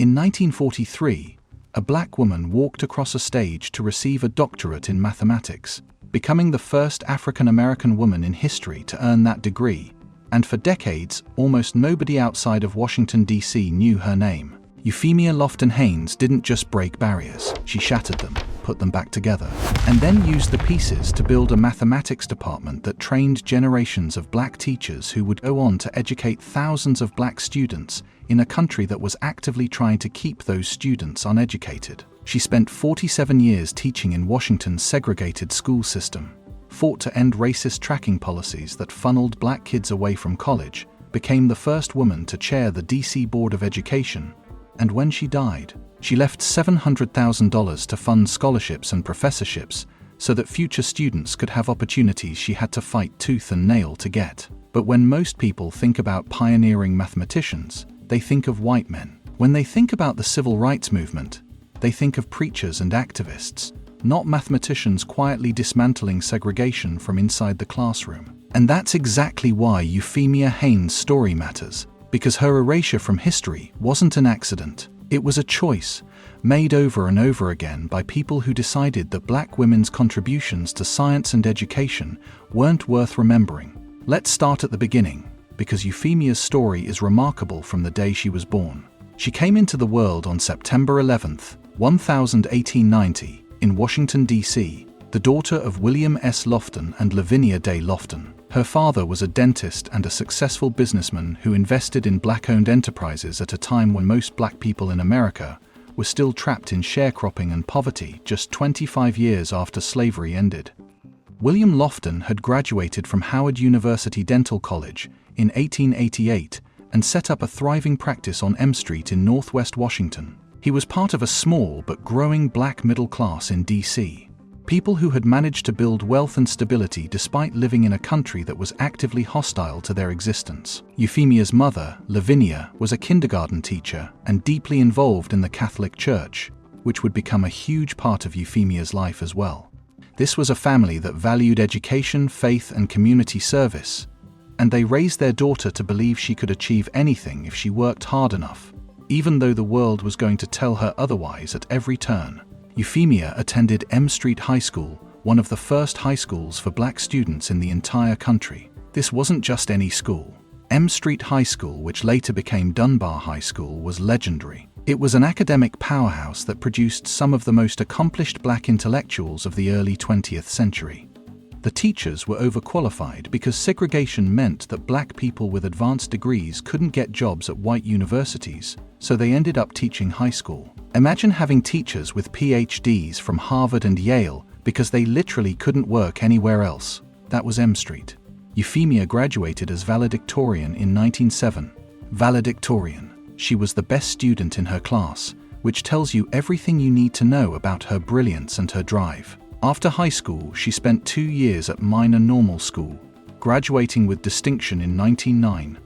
In 1943, a black woman walked across a stage to receive a doctorate in mathematics, becoming the first African-American woman in history to earn that degree, and for decades, almost nobody outside of Washington, D.C. knew her name. Euphemia Lofton Haynes didn't just break barriers, she shattered them, put them back together, and then used the pieces to build a mathematics department that trained generations of black teachers who would go on to educate thousands of black students in a country that was actively trying to keep those students uneducated. She spent 47 years teaching in Washington's segregated school system, fought to end racist tracking policies that funneled black kids away from college, became the first woman to chair the D.C. Board of Education, and when she died, she left $700,000 to fund scholarships and professorships so that future students could have opportunities she had to fight tooth and nail to get. But when most people think about pioneering mathematicians, they think of white men. When they think about the civil rights movement, they think of preachers and activists, not mathematicians quietly dismantling segregation from inside the classroom. And that's exactly why Euphemia Haynes' story matters, because her erasure from history wasn't an accident. It was a choice, made over and over again by people who decided that black women's contributions to science and education weren't worth remembering. Let's start at the beginning, because Euphemia's story is remarkable from the day she was born. She came into the world on September 11, 1890, in Washington, D.C., the daughter of William S. Lofton and Lavinia Day Lofton. Her father was a dentist and a successful businessman who invested in black-owned enterprises at a time when most black people in America were still trapped in sharecropping and poverty just 25 years after slavery ended. William Lofton had graduated from Howard University Dental College in 1888 and set up a thriving practice on M Street in Northwest Washington. He was part of a small but growing black middle class in D.C. People who had managed to build wealth and stability despite living in a country that was actively hostile to their existence. Euphemia's mother, Lavinia, was a kindergarten teacher and deeply involved in the Catholic Church, which would become a huge part of Euphemia's life as well. This was a family that valued education, faith, and community service, and they raised their daughter to believe she could achieve anything if she worked hard enough, even though the world was going to tell her otherwise at every turn. Euphemia attended M Street High School, one of the first high schools for black students in the entire country. This wasn't just any school. M Street High School, which later became Dunbar High School, was legendary. It was an academic powerhouse that produced some of the most accomplished black intellectuals of the early 20th century. The teachers were overqualified because segregation meant that black people with advanced degrees couldn't get jobs at white universities, so they ended up teaching high school. Imagine having teachers with PhDs from Harvard and Yale because they literally couldn't work anywhere else. That was M Street. Euphemia graduated as valedictorian in 1907. Valedictorian. She was the best student in her class, which tells you everything you need to know about her brilliance and her drive. After high school, she spent 2 years at Minor Normal School, graduating with distinction in 1909.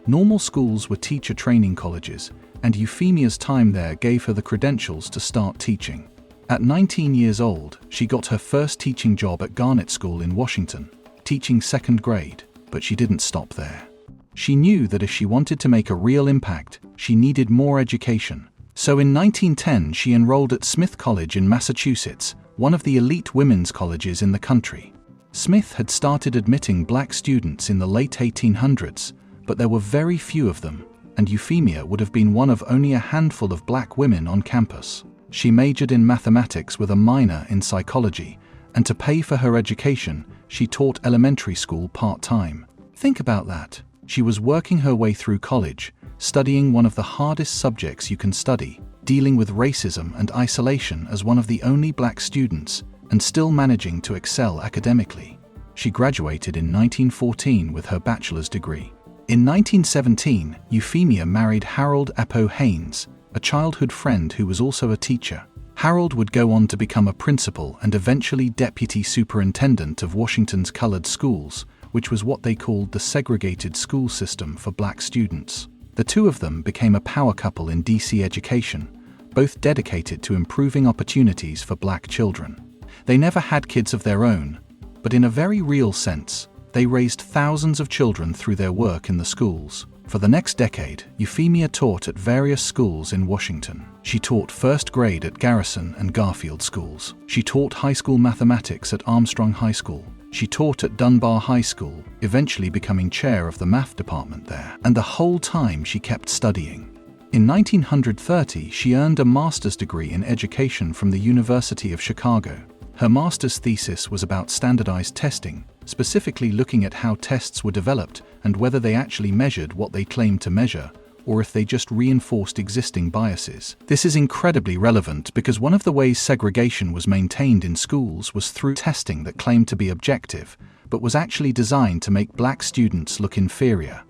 Normal schools were teacher training colleges, and Euphemia's time there gave her the credentials to start teaching. At 19 years old, she got her first teaching job at Garnet School in Washington, teaching 2nd grade, but she didn't stop there. She knew that if she wanted to make a real impact, she needed more education. So in 1910, she enrolled at Smith College in Massachusetts, one of the elite women's colleges in the country. Smith had started admitting black students in the late 1800s, but there were very few of them, and Euphemia would have been one of only a handful of black women on campus. She majored in mathematics with a minor in psychology, and to pay for her education, she taught elementary school part-time. Think about that. She was working her way through college, studying one of the hardest subjects you can study, dealing with racism and isolation as one of the only black students, and still managing to excel academically. She graduated in 1914 with her bachelor's degree. In 1917, Euphemia married Harold Appoh Haynes, a childhood friend who was also a teacher. Harold would go on to become a principal and eventually deputy superintendent of Washington's colored schools, which was what they called the segregated school system for black students. The two of them became a power couple in D.C. education, both dedicated to improving opportunities for black children. They never had kids of their own, but in a very real sense, they raised thousands of children through their work in the schools. For the next decade, Euphemia taught at various schools in Washington. She taught first grade at Garrison and Garfield schools. She taught high school mathematics at Armstrong High School. She taught at Dunbar High School, eventually becoming chair of the math department there. And the whole time she kept studying. In 1930, she earned a master's degree in education from the University of Chicago. Her master's thesis was about standardized testing, specifically looking at how tests were developed and whether they actually measured what they claimed to measure, or if they just reinforced existing biases. This is incredibly relevant because one of the ways segregation was maintained in schools was through testing that claimed to be objective, but was actually designed to make black students look inferior.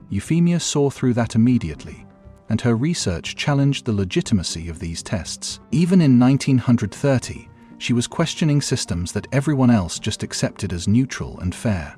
Euphemia saw through that immediately, and her research challenged the legitimacy of these tests. Even in 1930, she was questioning systems that everyone else just accepted as neutral and fair.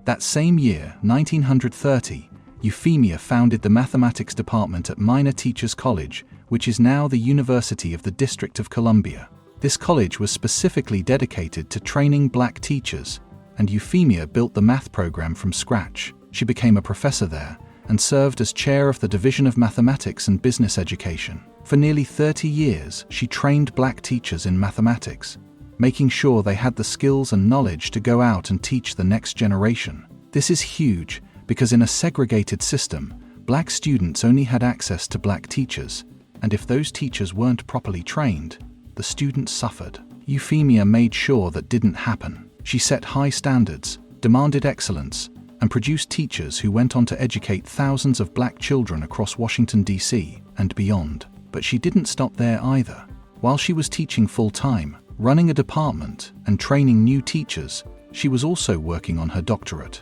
That same year, 1930, Euphemia founded the mathematics department at Minor Teachers College, which is now the University of the District of Columbia. This college was specifically dedicated to training black teachers, and Euphemia built the math program from scratch. She became a professor there and served as chair of the Division of Mathematics and Business Education. For nearly 30 years, she trained black teachers in mathematics, making sure they had the skills and knowledge to go out and teach the next generation. This is huge because in a segregated system, black students only had access to black teachers, and if those teachers weren't properly trained, the students suffered. Euphemia made sure that didn't happen. She set high standards, demanded excellence, and produced teachers who went on to educate thousands of black children across Washington, D.C. and beyond. But she didn't stop there either. While she was teaching full-time, running a department, and training new teachers, she was also working on her doctorate.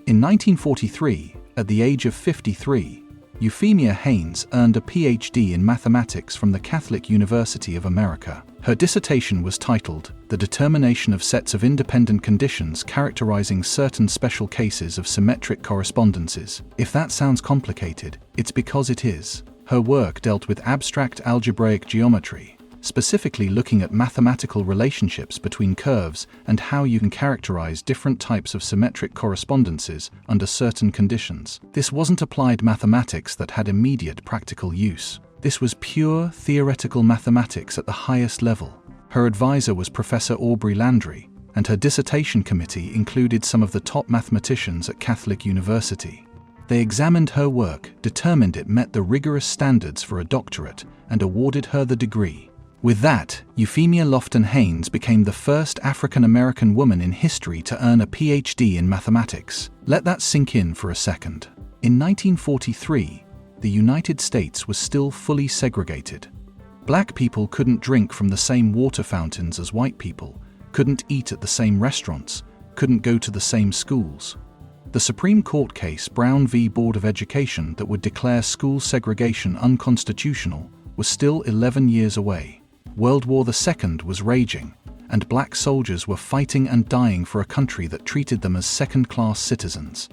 In 1943, at the age of 53, Euphemia Haynes earned a PhD in mathematics from the Catholic University of America. Her dissertation was titled, "The Determination of Sets of Independent Conditions Characterizing Certain Special Cases of Symmetric Correspondences." If that sounds complicated, it's because it is. Her work dealt with abstract algebraic geometry, specifically looking at mathematical relationships between curves and how you can characterize different types of symmetric correspondences under certain conditions. This wasn't applied mathematics that had immediate practical use. This was pure theoretical mathematics at the highest level. Her advisor was Professor Aubrey Landry, and her dissertation committee included some of the top mathematicians at Catholic University. They examined her work, determined it met the rigorous standards for a doctorate, and awarded her the degree. With that, Euphemia Lofton Haynes became the first African-American woman in history to earn a PhD in mathematics. Let that sink in for a second. In 1943, the United States was still fully segregated. Black people couldn't drink from the same water fountains as white people, couldn't eat at the same restaurants, couldn't go to the same schools. The Supreme Court case Brown v. Board of Education that would declare school segregation unconstitutional was still 11 years away. World War II was raging, and black soldiers were fighting and dying for a country that treated them as second-class citizens.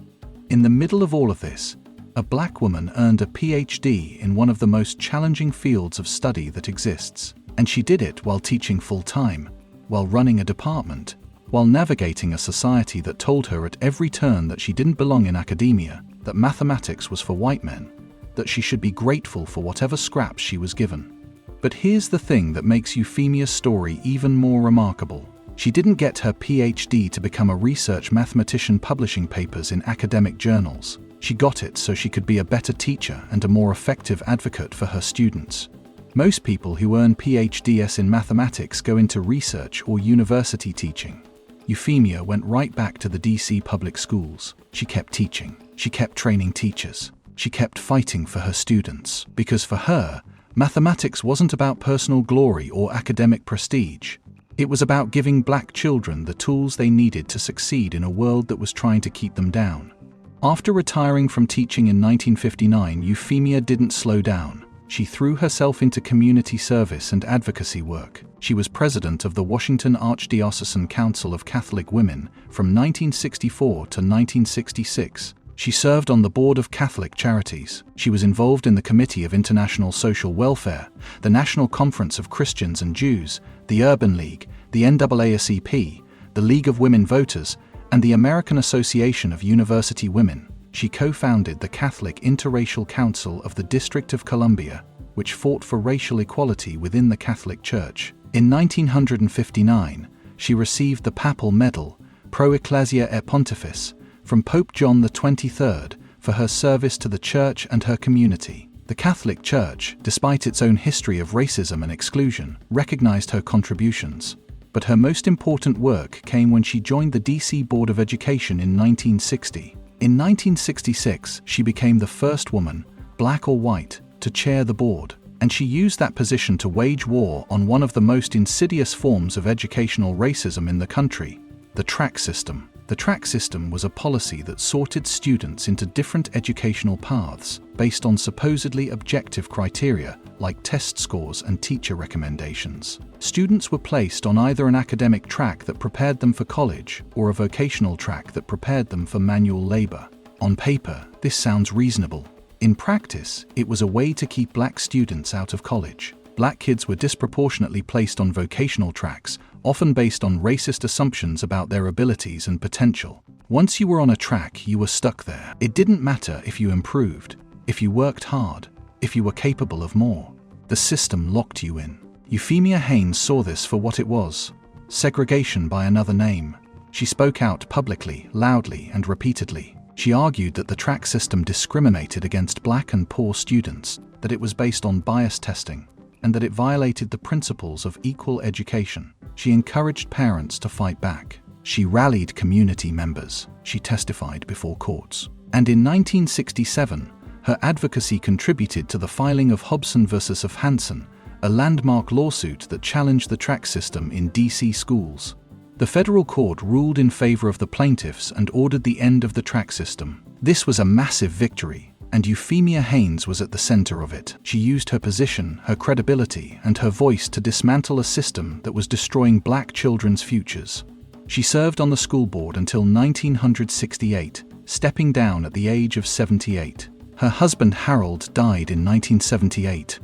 In the middle of all of this, a black woman earned a PhD in one of the most challenging fields of study that exists, and she did it while teaching full-time, while running a department, while navigating a society that told her at every turn that she didn't belong in academia, that mathematics was for white men, that she should be grateful for whatever scraps she was given. But here's the thing that makes Euphemia's story even more remarkable. She didn't get her PhD to become a research mathematician publishing papers in academic journals. She got it so she could be a better teacher and a more effective advocate for her students. Most people who earn PhDs in mathematics go into research or university teaching. Euphemia went right back to the DC public schools. She kept teaching. She kept training teachers. She kept fighting for her students. Because for her, mathematics wasn't about personal glory or academic prestige. It was about giving black children the tools they needed to succeed in a world that was trying to keep them down. After retiring from teaching in 1959, Euphemia didn't slow down. She threw herself into community service and advocacy work. She was president of the Washington Archdiocesan Council of Catholic Women from 1964 to 1966. She served on the board of Catholic Charities. She was involved in the Committee of International Social Welfare, the National Conference of Christians and Jews, the Urban League, the NAACP, the League of Women Voters, and the American Association of University Women. She co-founded the Catholic Interracial Council of the District of Columbia, which fought for racial equality within the Catholic Church. In 1959, she received the Papal Medal, Pro Ecclesia et Pontifice, from Pope John XXIII for her service to the Church and her community. The Catholic Church, despite its own history of racism and exclusion, recognized her contributions. But her most important work came when she joined the DC Board of Education in 1960. In 1966, she became the first woman, black or white, to chair the board, and she used that position to wage war on one of the most insidious forms of educational racism in the country, the track system. The track system was a policy that sorted students into different educational paths based on supposedly objective criteria like test scores and teacher recommendations. Students were placed on either an academic track that prepared them for college or a vocational track that prepared them for manual labor. On paper, this sounds reasonable. In practice, it was a way to keep black students out of college. Black kids were disproportionately placed on vocational tracks, often based on racist assumptions about their abilities and potential. Once you were on a track, you were stuck there. It didn't matter if you improved, if you worked hard, if you were capable of more. The system locked you in. Euphemia Haynes saw this for what it was: segregation by another name. She spoke out publicly, loudly, and repeatedly. She argued that the track system discriminated against black and poor students, that it was based on bias testing, and that it violated the principles of equal education. She encouraged parents to fight back. She rallied community members. She testified before courts. And in 1967, her advocacy contributed to the filing of Hobson versus of Hansen, a landmark lawsuit that challenged the track system in DC schools. The federal court ruled in favor of the plaintiffs and ordered the end of the track system. This was a massive victory, and Euphemia Haynes was at the center of it. She used her position, her credibility, and her voice to dismantle a system that was destroying black children's futures. She served on the school board until 1968, stepping down at the age of 78. Her husband Harold died in 1978.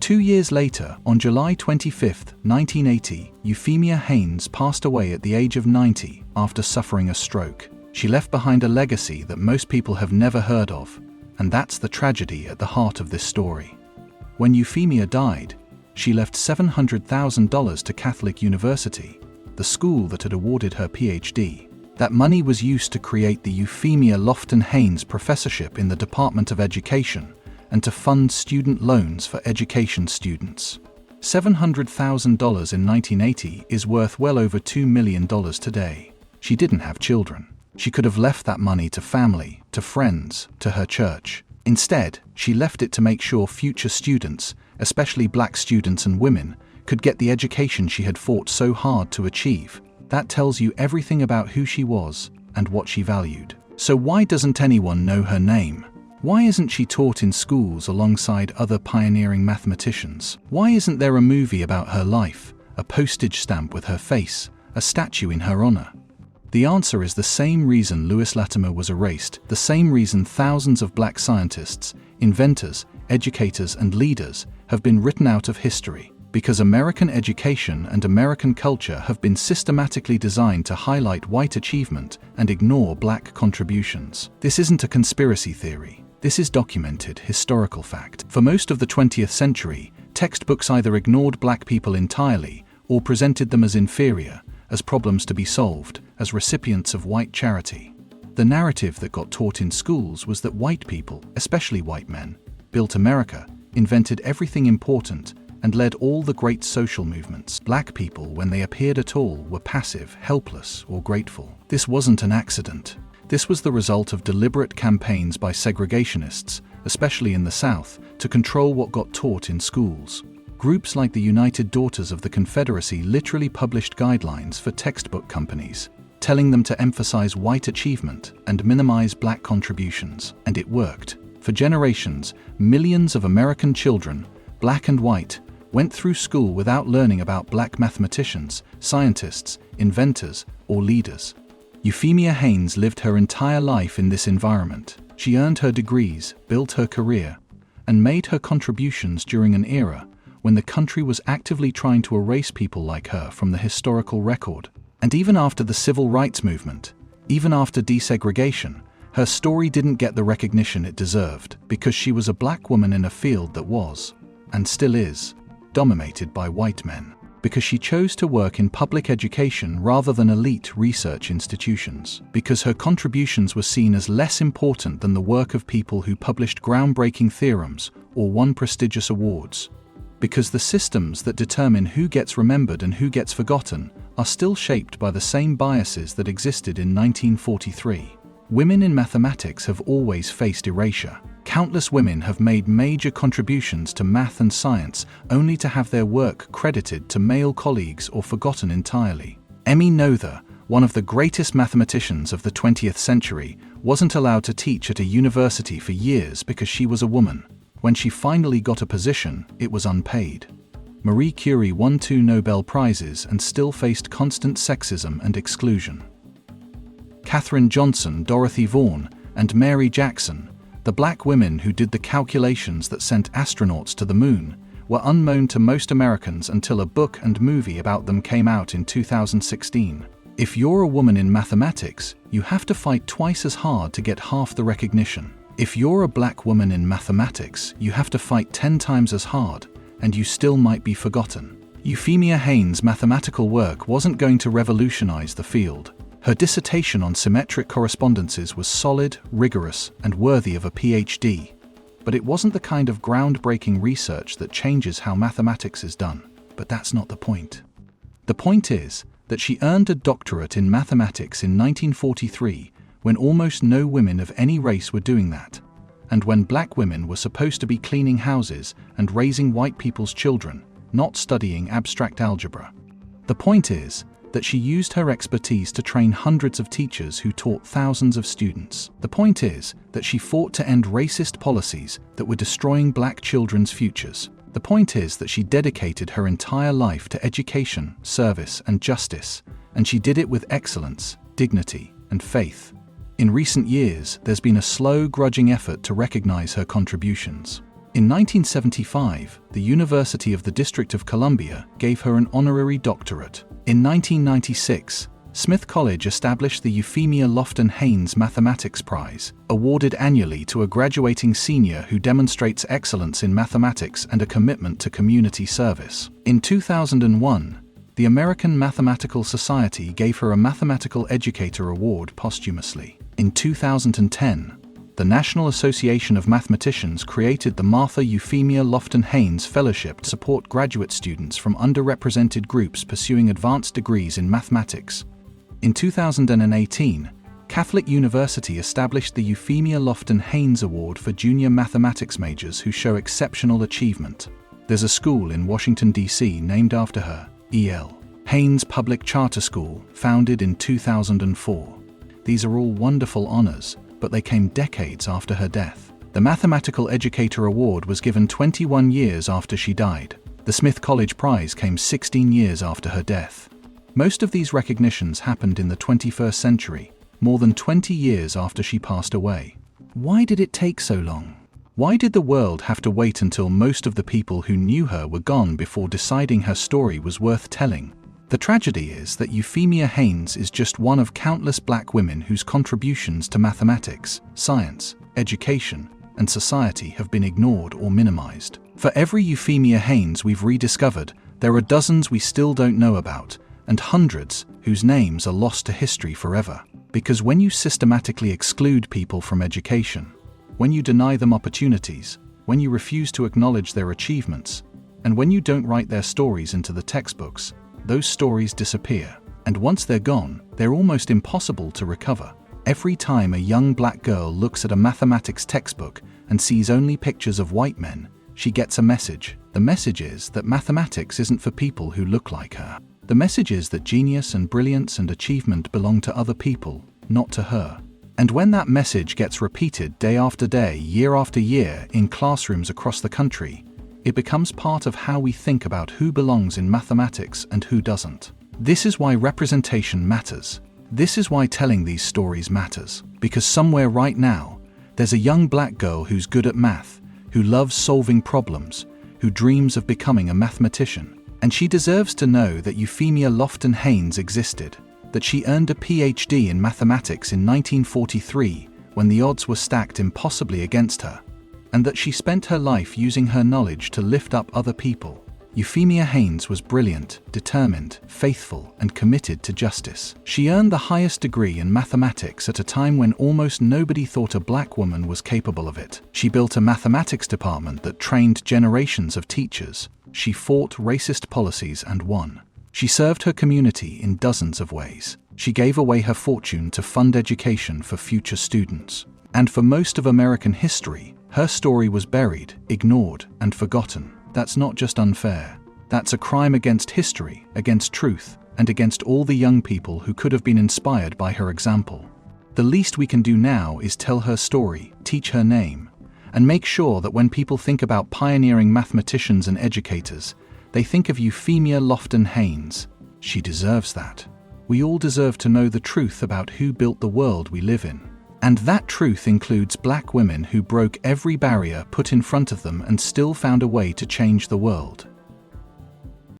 2 years later, on July 25, 1980, Euphemia Haynes passed away at the age of 90 after suffering a stroke. She left behind a legacy that most people have never heard of, and that's the tragedy at the heart of this story. When Euphemia died, she left $700,000 to Catholic University, the school that had awarded her PhD. That money was used to create the Euphemia Lofton Haynes Professorship in the Department of Education and to fund student loans for education students. $700,000 in 1980 is worth well over $2 million today. She didn't have children. She could have left that money to family, to friends, to her church. Instead, she left it to make sure future students, especially black students and women, could get the education she had fought so hard to achieve. That tells you everything about who she was and what she valued. So why doesn't anyone know her name? Why isn't she taught in schools alongside other pioneering mathematicians? Why isn't there a movie about her life, a postage stamp with her face, a statue in her honor? The answer is the same reason Lewis Latimer was erased, the same reason thousands of black scientists, inventors, educators, and leaders have been written out of history. Because American education and American culture have been systematically designed to highlight white achievement and ignore black contributions. This isn't a conspiracy theory. This is documented historical fact. For most of the 20th century, textbooks either ignored black people entirely or presented them as inferior, as problems to be solved, as recipients of white charity. The narrative that got taught in schools was that white people, especially white men, built America, invented everything important, and led all the great social movements. Black people, when they appeared at all, were passive, helpless, or grateful. This wasn't an accident. This was the result of deliberate campaigns by segregationists, especially in the South, to control what got taught in schools. Groups like the United Daughters of the Confederacy literally published guidelines for textbook companies, telling them to emphasize white achievement and minimize black contributions. And it worked. For generations, millions of American children, black and white, went through school without learning about black mathematicians, scientists, inventors, or leaders. Euphemia Haynes lived her entire life in this environment. She earned her degrees, built her career, and made her contributions during an era when the country was actively trying to erase people like her from the historical record. And even after the civil rights movement, even after desegregation, Her story didn't get the recognition it deserved because she was a black woman in a field that was, and still is, dominated by white men. Because she chose to work in public education rather than elite research institutions. Because her contributions were seen as less important than the work of people who published groundbreaking theorems or won prestigious awards. Because the systems that determine who gets remembered and who gets forgotten are still shaped by the same biases that existed in 1943. Women in mathematics have always faced erasure. Countless women have made major contributions to math and science only to have their work credited to male colleagues or forgotten entirely. Emmy Noether, one of the greatest mathematicians of the 20th century, wasn't allowed to teach at a university for years because she was a woman. When she finally got a position, it was unpaid. Marie Curie won 2 Nobel Prizes and still faced constant sexism and exclusion. Katherine Johnson, Dorothy Vaughan, and Mary Jackson, the black women who did the calculations that sent astronauts to the moon, were unknown to most Americans until a book and movie about them came out in 2016. If you're a woman in mathematics, you have to fight twice as hard to get half the recognition. If you're a black woman in mathematics, you have to fight 10 times as hard, and you still might be forgotten. Euphemia Haynes' mathematical work wasn't going to revolutionize the field. Her dissertation on symmetric correspondences was solid, rigorous, and worthy of a PhD. But it wasn't the kind of groundbreaking research that changes how mathematics is done. But that's not the point. The point is that she earned a doctorate in mathematics in 1943, when almost no women of any race were doing that, and when black women were supposed to be cleaning houses and raising white people's children, not studying abstract algebra. The point is that she used her expertise to train hundreds of teachers who taught thousands of students. The point is that she fought to end racist policies that were destroying black children's futures. The point is that she dedicated her entire life to education, service, and justice, and she did it with excellence, dignity, and faith. In recent years, there's been a slow, grudging effort to recognize her contributions. In 1975, the University of the District of Columbia gave her an honorary doctorate. In 1996, Smith College established the Euphemia Lofton Haynes Mathematics Prize, awarded annually to a graduating senior who demonstrates excellence in mathematics and a commitment to community service. In 2001, the American Mathematical Society gave her a Mathematical Educator Award posthumously. In 2010, the National Association of Mathematicians created the Martha Euphemia Lofton Haynes Fellowship to support graduate students from underrepresented groups pursuing advanced degrees in mathematics. In 2018, Catholic University established the Euphemia Lofton Haynes Award for junior mathematics majors who show exceptional achievement. There's a school in Washington, D.C. named after her, E.L. Haynes Public Charter School, founded in 2004. These are all wonderful honors, but they came decades after her death. The Mathematical Educator Award was given 21 years after she died. The Smith College Prize came 16 years after her death. Most of these recognitions happened in the 21st century, more than 20 years after she passed away. Why did it take so long? Why did the world have to wait until most of the people who knew her were gone before deciding her story was worth telling? The tragedy is that Euphemia Haynes is just one of countless black women whose contributions to mathematics, science, education, and society have been ignored or minimized. For every Euphemia Haynes we've rediscovered, there are dozens we still don't know about, and hundreds whose names are lost to history forever. Because when you systematically exclude people from education, when you deny them opportunities, when you refuse to acknowledge their achievements, and when you don't write their stories into the textbooks, those stories disappear, and once they're gone, they're almost impossible to recover. Every time a young black girl looks at a mathematics textbook and sees only pictures of white men, she gets a message. The message is that mathematics isn't for people who look like her. The message is that genius and brilliance and achievement belong to other people, not to her. And when that message gets repeated day after day, year after year, in classrooms across the country, it becomes part of how we think about who belongs in mathematics and who doesn't. This is why representation matters. This is why telling these stories matters. Because somewhere right now, there's a young black girl who's good at math, who loves solving problems, who dreams of becoming a mathematician. And she deserves to know that Euphemia Lofton Haynes existed, that she earned a PhD in mathematics in 1943, when the odds were stacked impossibly against her, and that she spent her life using her knowledge to lift up other people. Euphemia Haynes was brilliant, determined, faithful, and committed to justice. She earned the highest degree in mathematics at a time when almost nobody thought a black woman was capable of it. She built a mathematics department that trained generations of teachers. She fought racist policies and won. She served her community in dozens of ways. She gave away her fortune to fund education for future students. And for most of American history, her story was buried, ignored, and forgotten. That's not just unfair. That's a crime against history, against truth, and against all the young people who could have been inspired by her example. The least we can do now is tell her story, teach her name, and make sure that when people think about pioneering mathematicians and educators, they think of Euphemia Lofton Haynes. She deserves that. We all deserve to know the truth about who built the world we live in. And that truth includes black women who broke every barrier put in front of them and still found a way to change the world.